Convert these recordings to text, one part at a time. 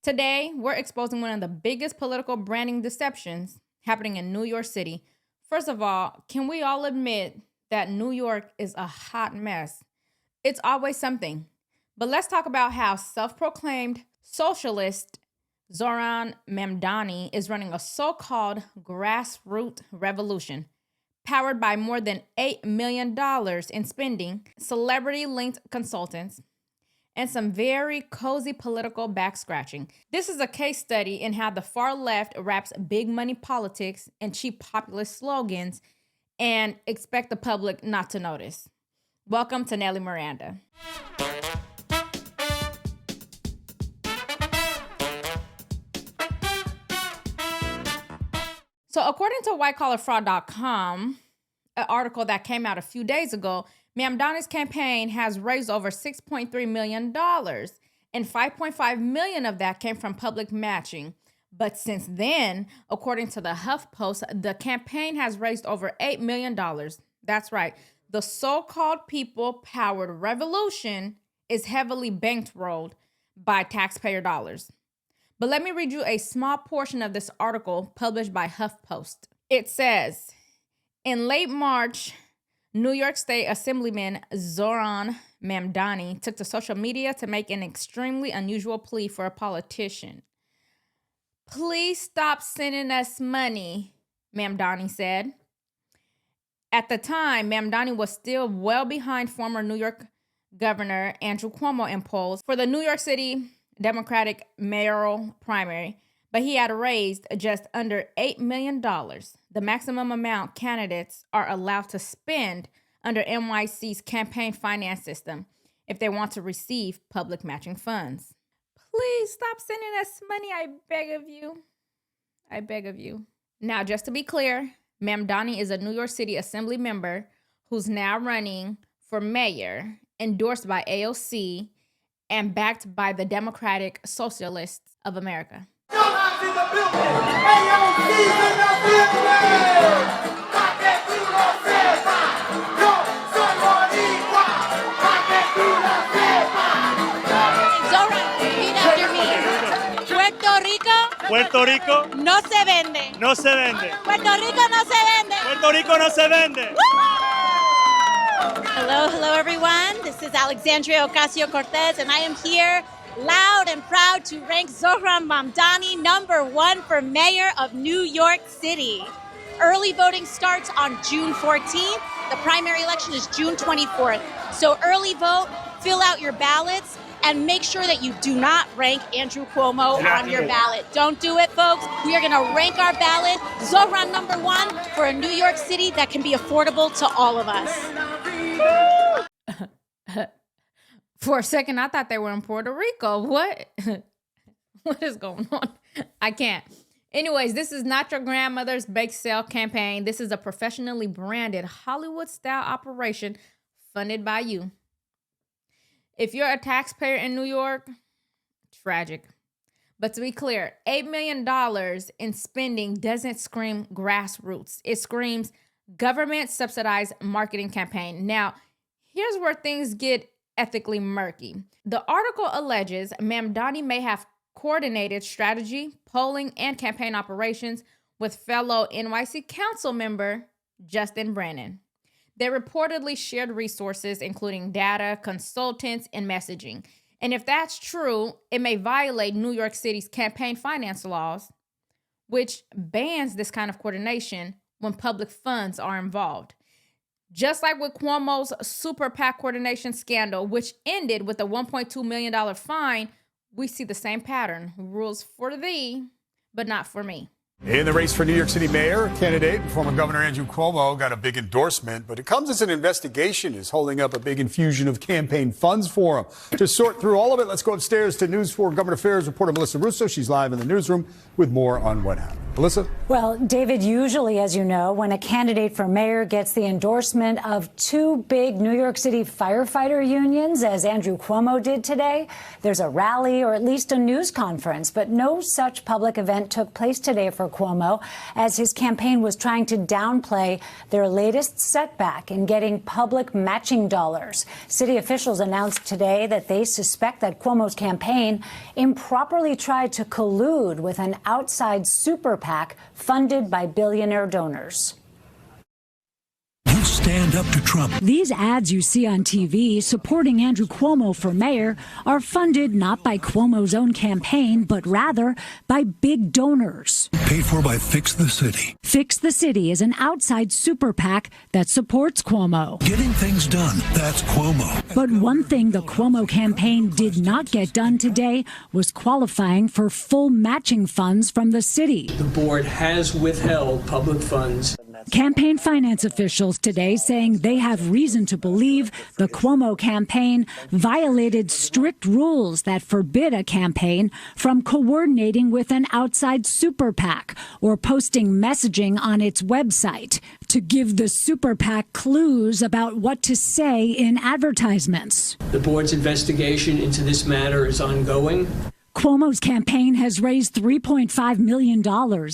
Today, we're exposing one of the biggest political branding deceptions happening in New York City. First of all, can we all admit that New York is a hot mess? It's always something. But let's talk about how self-proclaimed socialist Zohran Mamdani is running a so-called grassroots revolution powered by more than $8 million in spending, celebrity-linked consultants, and some very cozy political back-scratching. This is a case study in how the far left wraps big money politics and cheap populist slogans and expect the public not to notice. Welcome to Nelly Miranda. So according to whitecollarfraud.com, an article that came out a few days ago, Mamdani's campaign has raised over $6.3 million, and $5.5 million of that came from public matching. But since then, according to the HuffPost, the campaign has raised over $8 million. That's right. The so-called people-powered revolution is heavily bankrolled by taxpayer dollars. But let me read you a small portion of this article published by HuffPost. It says, in late March, New York State Assemblyman Zohran Mamdani took to social media to make an extremely unusual plea for a politician. Please stop sending us money, Mamdani said. At the time, Mamdani was still well behind former New York Governor Andrew Cuomo in polls for the New York City Democratic mayoral primary, but he had raised just under $8 million, the maximum amount candidates are allowed to spend under NYC's campaign finance system if they want to receive public matching funds. Please stop sending us money, I beg of you. I beg of you. Now, just to be clear, Mamdani is a New York City Assembly member who's now running for mayor, endorsed by AOC, and backed by the Democratic Socialists of America. Puerto Rico no se vende. No se vende. Puerto Rico no se vende. Puerto Rico no se vende. Hello, everyone. This is Alexandria Ocasio-Cortez, and I am here loud and proud to rank Zohran Mamdani #1 for mayor of New York City. Early voting starts on June 14th. The primary election is June 24th. So early vote, fill out your ballots, and make sure that you do not rank Andrew Cuomo on your ballot. Don't do it, folks. We are going to rank our ballot Zohran #1 for a New York City that can be affordable to all of us. For a second, I thought they were in Puerto Rico. What? What is going on? I can't. Anyways, this is not your grandmother's bake sale campaign. This is a professionally branded Hollywood-style operation funded by you. If you're a taxpayer in New York, tragic. But to be clear, $8 million in spending doesn't scream grassroots. It screams government-subsidized marketing campaign. Now, here's where things get ethically murky. The article alleges Mamdani may have coordinated strategy, polling, and campaign operations with fellow NYC council member Justin Brannan. They reportedly shared resources, including data, consultants, and messaging. And if that's true, it may violate New York City's campaign finance laws, which bans this kind of coordination when public funds are involved. Just like with Cuomo's Super PAC coordination scandal, which ended with a $1.2 million fine, we see the same pattern. Rules for thee, but not for me. In the race for New York City mayor, candidate and former Governor Andrew Cuomo got a big endorsement, but it comes as an investigation is holding up a big infusion of campaign funds for him. To sort through all of it, let's go upstairs to News 4 Government Affairs reporter Melissa Russo. She's live in the newsroom with more on what happened. Alyssa? Well, David, usually, as you know, when a candidate for mayor gets the endorsement of two big New York City firefighter unions, as Andrew Cuomo did today, there's a rally or at least a news conference. But no such public event took place today for Cuomo, as his campaign was trying to downplay their latest setback in getting public matching dollars. City officials announced today that they suspect that Cuomo's campaign improperly tried to collude with an outside super PAC funded by billionaire donors. You stand up to Trump. These ads you see on TV supporting Andrew Cuomo for mayor are funded not by Cuomo's own campaign, but rather by big donors. Paid for by Fix the City. Fix the City is an outside super PAC that supports Cuomo. Getting things done, that's Cuomo. But one thing the Cuomo campaign did not get done today was qualifying for full matching funds from the city. The board has withheld public funds. Campaign finance officials today saying they have reason to believe the Cuomo campaign violated strict rules that forbid a campaign from coordinating with an outside super PAC or posting messaging on its website to give the super PAC clues about what to say in advertisements. The board's investigation into this matter is ongoing. Cuomo's campaign has raised $3.5 million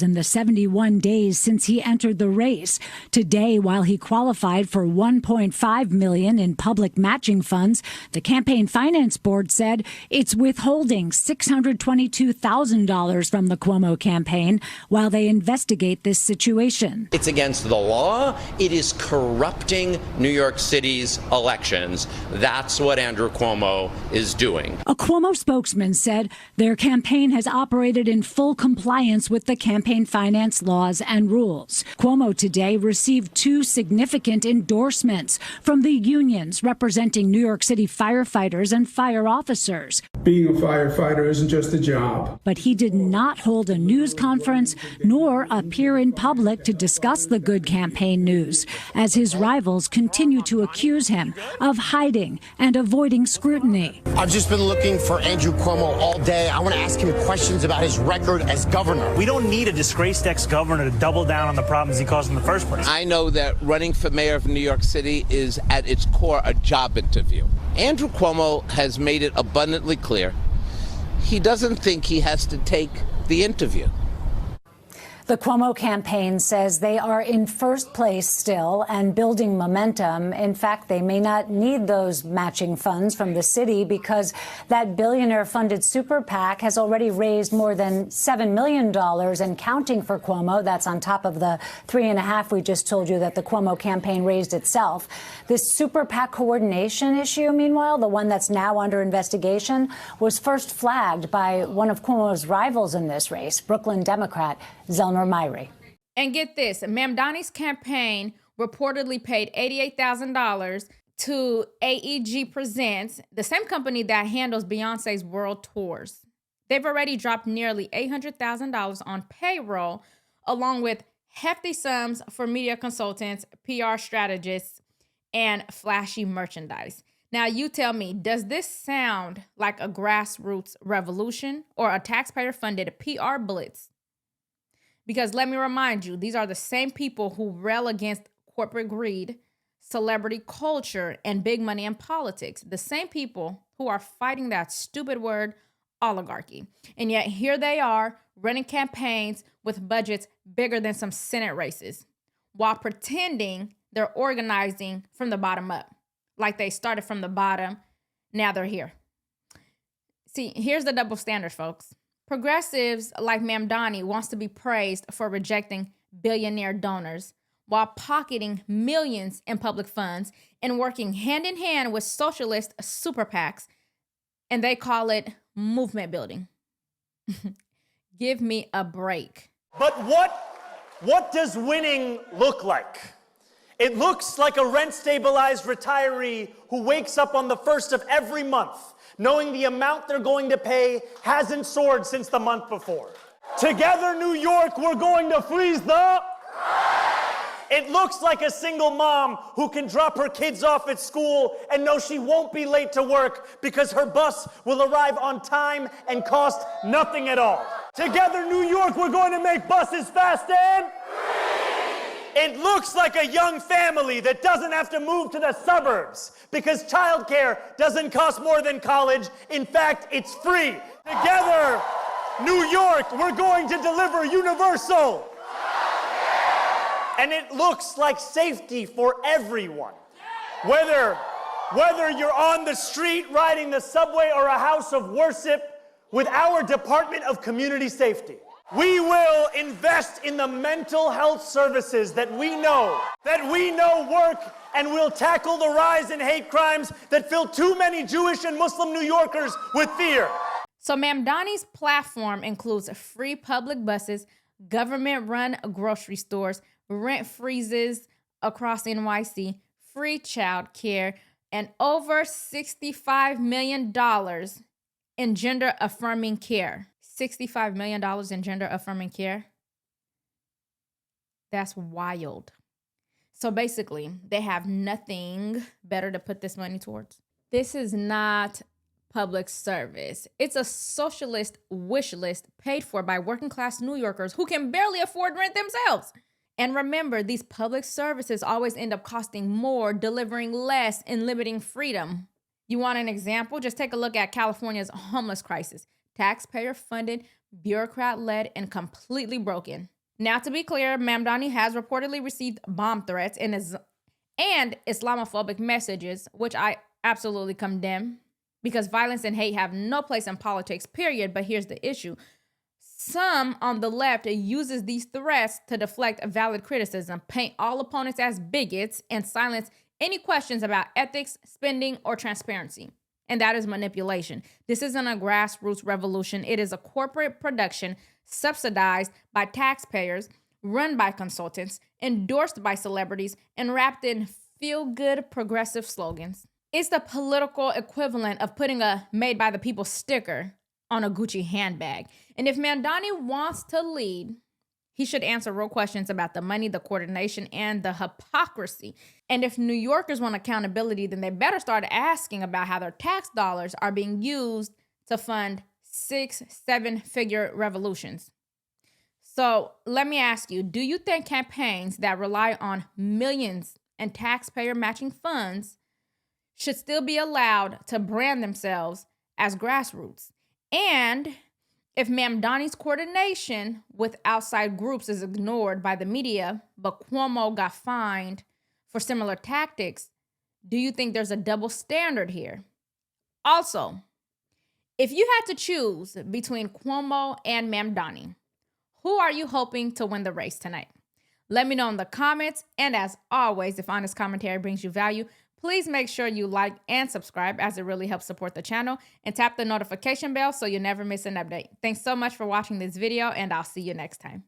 in the 71 days since he entered the race. Today, while he qualified for $1.5 million in public matching funds, the Campaign Finance Board said it's withholding $622,000 from the Cuomo campaign while they investigate this situation. It's against the law. It is corrupting New York City's elections. That's what Andrew Cuomo is doing. A Cuomo spokesman said their campaign has operated in full compliance with the campaign finance laws and rules. Cuomo today received two significant endorsements from the unions representing New York City firefighters and fire officers. Being a firefighter isn't just a job. But he did not hold a news conference nor appear in public to discuss the good campaign news, as his rivals continue to accuse him of hiding and avoiding scrutiny. I've just been looking for Andrew Cuomo all day. I want to ask him questions about his record as governor. We don't need a disgraced ex-governor to double down on the problems he caused in the first place. I know that running for mayor of New York City is at its core a job interview. Andrew Cuomo has made it abundantly clear he doesn't think he has to take the interview. The Cuomo campaign says they are in first place still and building momentum. In fact, they may not need those matching funds from the city because that billionaire-funded super PAC has already raised more than $7 million and counting for Cuomo. That's on top of the $3.5 million we just told you that the Cuomo campaign raised itself. This super PAC coordination issue, meanwhile, the one that's now under investigation, was first flagged by one of Cuomo's rivals in this race, Brooklyn Democrat Zohran Mamdani. And get this, Mamdani's campaign reportedly paid $88,000 to AEG Presents, the same company that handles Beyonce's world tours. They've already dropped nearly $800,000 on payroll, along with hefty sums for media consultants, PR strategists, and flashy merchandise. Now, you tell me, does this sound like a grassroots revolution or a taxpayer-funded PR blitz? Because let me remind you, these are the same people who rail against corporate greed, celebrity culture, and big money in politics. The same people who are fighting that stupid word, oligarchy. And yet here they are running campaigns with budgets bigger than some Senate races while pretending they're organizing from the bottom up. Like they started from the bottom, now they're here. See, here's the double standard, folks. Progressives like Mamdani wants to be praised for rejecting billionaire donors while pocketing millions in public funds and working hand in hand with socialist super PACs, and they call it movement building. Give me a break. But what does winning look like? It looks like a rent-stabilized retiree who wakes up on the first of every month knowing the amount they're going to pay hasn't soared since the month before. Together, New York, we're going to freeze the... It looks like a single mom who can drop her kids off at school and know she won't be late to work because her bus will arrive on time and cost nothing at all. Together, New York, we're going to make buses fast and it looks like a young family that doesn't have to move to the suburbs because childcare doesn't cost more than college. In fact, it's free. Together, New York, we're going to deliver universal. And it looks like safety for everyone. Whether you're on the street, riding the subway, or a house of worship, with our Department of Community Safety, we will invest in the mental health services that we know work, and we'll tackle the rise in hate crimes that fill too many Jewish and Muslim New Yorkers with fear. So Mamdani's platform includes free public buses, government-run grocery stores, rent freezes across NYC, free child care, and over $65 million in gender-affirming care. $65 million in gender-affirming care? That's wild. So basically, they have nothing better to put this money towards. This is not public service. It's a socialist wish list paid for by working-class New Yorkers who can barely afford rent themselves. And remember, these public services always end up costing more, delivering less, and limiting freedom. You want an example? Just take a look at California's homeless crisis. Taxpayer-funded, bureaucrat-led, and completely broken. Now, to be clear, Mamdani has reportedly received bomb threats and Islamophobic messages, which I absolutely condemn, because violence and hate have no place in politics, period. But here's the issue. Some on the left uses these threats to deflect valid criticism, paint all opponents as bigots, and silence any questions about ethics, spending, or transparency. And that is manipulation. This isn't a grassroots revolution. It is a corporate production subsidized by taxpayers, run by consultants, endorsed by celebrities, and wrapped in feel-good progressive slogans. It's the political equivalent of putting a Made by the People sticker on a Gucci handbag. And if Mamdani wants to lead, he should answer real questions about the money, the coordination, and the hypocrisy. And if New Yorkers want accountability, then they better start asking about how their tax dollars are being used to fund 6-7-figure revolutions. So let me ask you, do you think campaigns that rely on millions and taxpayer matching funds should still be allowed to brand themselves as grassroots? And if Mamdani's coordination with outside groups is ignored by the media, but Cuomo got fined for similar tactics, do you think there's a double standard here? Also, if you had to choose between Cuomo and Mamdani, who are you hoping to win the race tonight? Let me know in the comments. And as always, if honest commentary brings you value, please make sure you like and subscribe, as it really helps support the channel, and tap the notification bell so you never miss an update. Thanks so much for watching this video, and I'll see you next time.